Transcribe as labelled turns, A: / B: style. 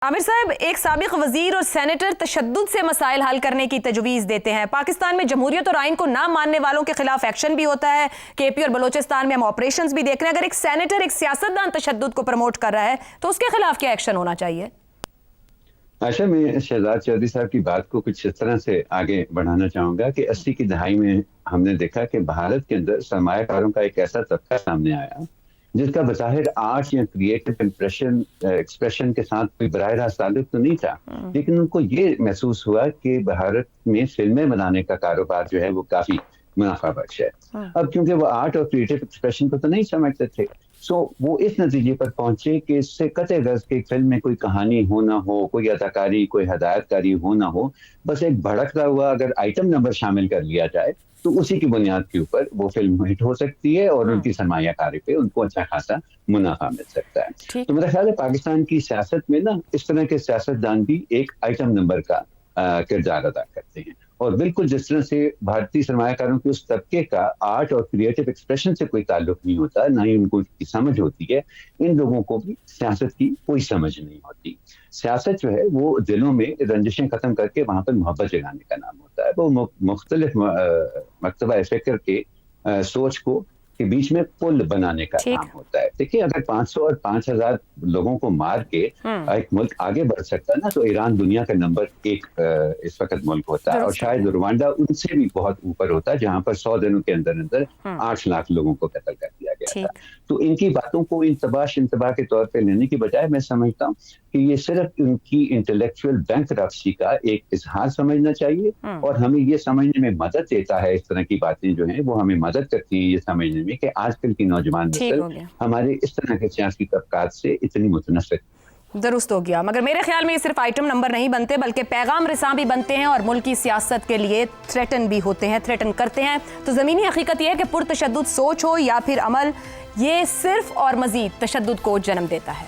A: عامر صاحب، ایک سابق وزیر اور سینیٹر تشدد سے مسائل حل کرنے کی تجویز دیتے ہیں۔ پاکستان میں جمہوریت اور آئین کو نہ ماننے والوں کے خلاف ایکشن بھی ہوتا ہے۔ کے پی اور بلوچستان میں ہم آپریشنز بھی دیکھ رہے ہیں۔ اگر ایک سینیٹر ایک سیاستدان تشدد کو پروموٹ کر رہا ہے تو اس کے خلاف کیا ایکشن ہونا چاہیے؟
B: عائشہ، میں شہزاد چودھری صاحب کی بات کو کچھ اس طرح سے آگے بڑھانا چاہوں گا کہ 80 کی دہائی میں ہم نے دیکھا کہ بھارت کے اندر سرمایہ کاروں کا ایک ایسا طبقہ سامنے آیا جس کا بظاہر آرٹ یا کریٹو ایکسپریشن کے ساتھ کوئی براہ راست تعلق تو نہیں تھا، لیکن ان کو یہ محسوس ہوا کہ بھارت میں فلمیں بنانے کا کاروبار جو ہے وہ کافی منافع بخش ہے۔ اب کیونکہ وہ آرٹ اور کریٹو ایکسپریشن کو تو نہیں سمجھتے تھے، وہ اس نتیجے پر پہنچے کہ اس سے قطع غرض کہ فلم میں کوئی کہانی ہو نہ ہو، کوئی اداکاری، کوئی ہدایت کاری ہو نہ ہو، بس ایک بھڑکتا ہوا اگر آئٹم نمبر شامل کر لیا جائے تو اسی کی بنیاد کے اوپر وہ فلم ہٹ ہو سکتی ہے اور ان کی سرمایہ کاری پہ ان کو اچھا خاصا منافع مل سکتا ہے۔ تو میرا خیال ہے پاکستان کی سیاست میں نا اس طرح کے سیاستدان بھی ایک آئٹم نمبر کا کردار ادا کرتے ہیں، اور بالکل جس طرح سے بھارتی سرمایہ کاروں کے اس طبقے کا آرٹ اور کریٹو ایکسپریشن سے کوئی تعلق نہیں ہوتا، نہ ہی ان کو کی سمجھ ہوتی ہے، ان لوگوں کو بھی سیاست کی کوئی سمجھ نہیں ہوتی۔ سیاست جو ہے وہ دلوں میں رنجشیں ختم کر کے وہاں پر محبت جگانے کا نام ہوتا ہے۔ وہ مختلف مکتبہ فکر کے سوچ کو کے بیچ میں پل بنانے کا کام ہوتا ہے۔ دیکھیں، اگر 500 اور 5000 لوگوں کو مار کے ایک ملک آگے بڑھ سکتا ہے نا، تو ایران دنیا کا نمبر 1 اس وقت ملک ہوتا ہے، اور شاید روانڈا ان سے بھی بہت اوپر ہوتا ہے جہاں پر 100 دنوں کے اندر 8 لاکھ لوگوں کو قتل کر دیا گیا تھا۔ تو ان کی باتوں کو انتباہ کے طور پہ لینے کی بجائے میں سمجھتا ہوں کہ یہ صرف ان کی انٹلیکچوئل بینکرپسی کا ایک اظہار سمجھنا چاہیے، اور ہمیں یہ سمجھنے میں مدد دیتا ہے، اس طرح کی باتیں جو ہیں وہ ہمیں مدد کرتی ہیں یہ سمجھنے میں کہ آج کل کی نوجوان نسل ہمارے اس طرح کے سیاسی طبقات سے اتنی متنفر۔
A: درست ہو گیا، مگر میرے خیال میں یہ صرف آئٹم نمبر نہیں بنتے بلکہ پیغام رساں بھی بنتے ہیں اور ملک کی سیاست کے لیے تھریٹن بھی ہوتے ہیں، تھریٹن کرتے ہیں۔ تو زمینی حقیقت یہ ہے کہ پرتشدد سوچ ہو یا پھر عمل، یہ صرف اور مزید تشدد کو جنم دیتا ہے۔